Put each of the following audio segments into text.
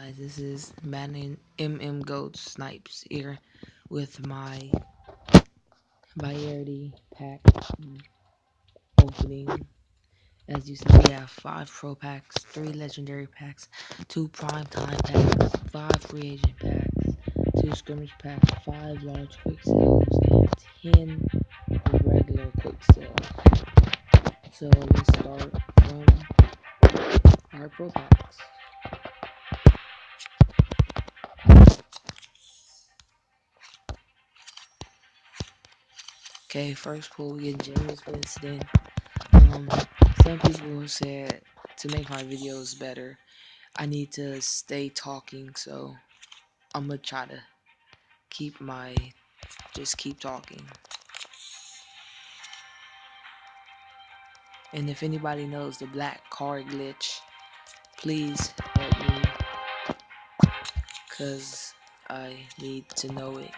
guys, this is Madden Goat Snipes here with my Variety pack opening. As you see, we have 5 pro packs, 3 legendary packs, 2 prime time packs, 5 free agent packs, 2 scrimmage packs, 5 large quick sales, and 10 regular quick sales. So let's start from our pro packs. Okay, first pull we get James Winston. Um, some people said to make my videos better, I need to stay talking, so I'm gonna try to keep talking. And if anybody knows the black card glitch, please help me, cause I need to know it.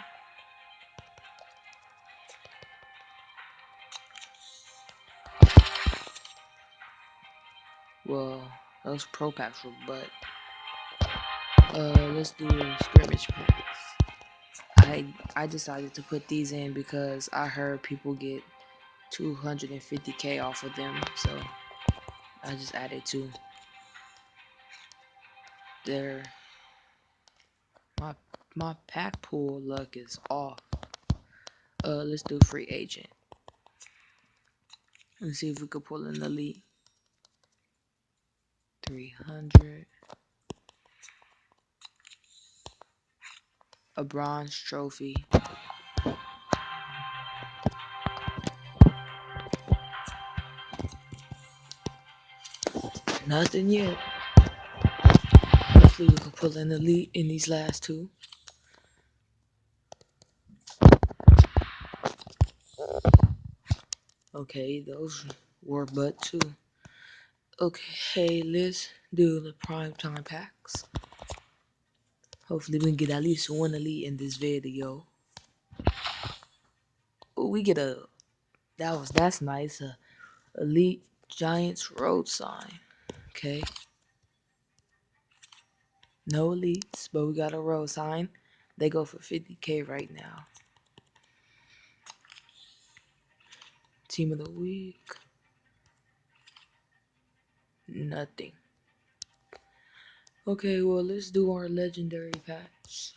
Well, those pro packs were butt. Let's do scrimmage packs. I decided to put these in because I heard people get 250k off of them, so I just added 2. There, my pack pool luck is off. Let's do free agent. Let's see if we could pull an elite. 300. A bronze trophy. Nothing yet. Hopefully we can pull an elite in these last 2. Okay, those were but 2. Okay, let's do the prime time packs. Hopefully we can get at least 1 elite in this video. Ooh, we get that's nice. Elite Giants road sign. Okay. No elites, but we got a road sign. They go for 50k right now. Team of the week. Nothing. Okay, well, let's do our legendary packs.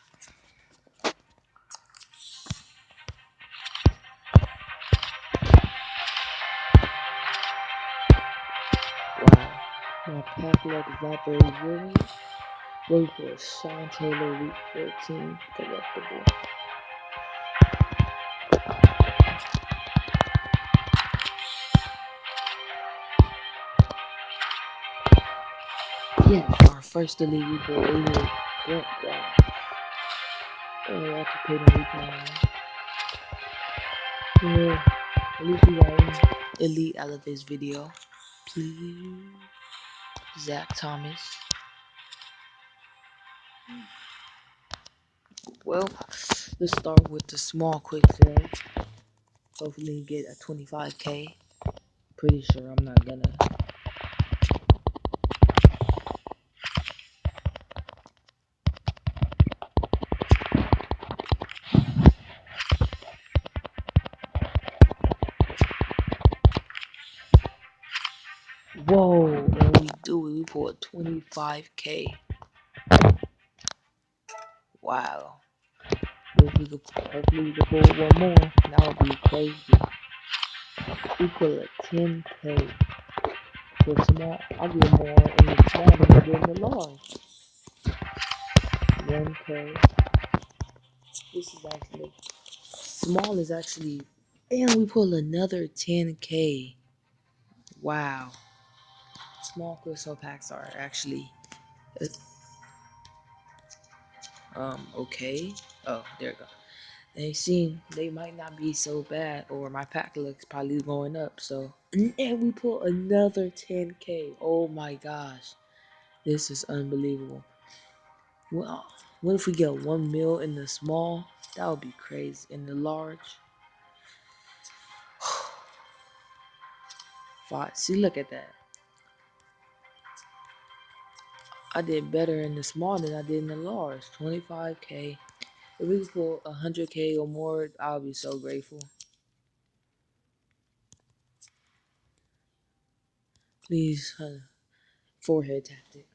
Wow. My pack luck is not very good. Wait for a Sean Taylor week 14 collectible. Yes, our first elite week for elite Brent Brown. Oh, I could pay them week 9. Yeah, at least we got an elite out of this video. Please. Zach Thomas. Well, let's start with the small quick sale. Hopefully get a 25k. Pretty sure I'm not gonna. Whoa, and we do it. We pulled 25k. Wow. Hopefully we can pull one more. That would be crazy. We pull a 10k. For small, I'll get more in the small than I did in the large. 1k. This is actually small is actually, and we pull another 10k. Wow. Small crystal packs are actually okay. Oh, there we go. They might not be so bad, or my pack looks probably going up. So, and we pull another 10k. Oh my gosh, this is unbelievable. Well, what if we get 1 mil in the small? That would be crazy. In the large, 5. See, look at that. I did better in the small than I did in the large. 25K. If we could pull 100K or more, I'll be so grateful. Please, forehead tactic.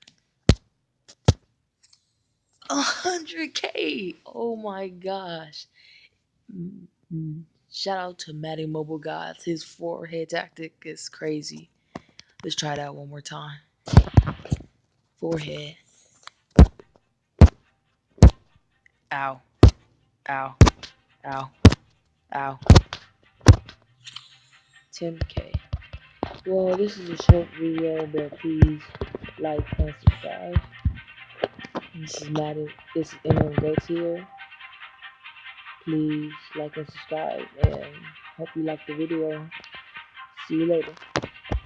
100K. Oh my gosh. Shout out to Matty Mobile Gods. His forehead tactic is crazy. Let's try that one more time. Forehead. Ow. Ow. Ow. Ow. 10K. Well, this is a short video, but please like and subscribe. This is Matty. This is MM Goats here. Please like and subscribe, and hope you like the video. See you later.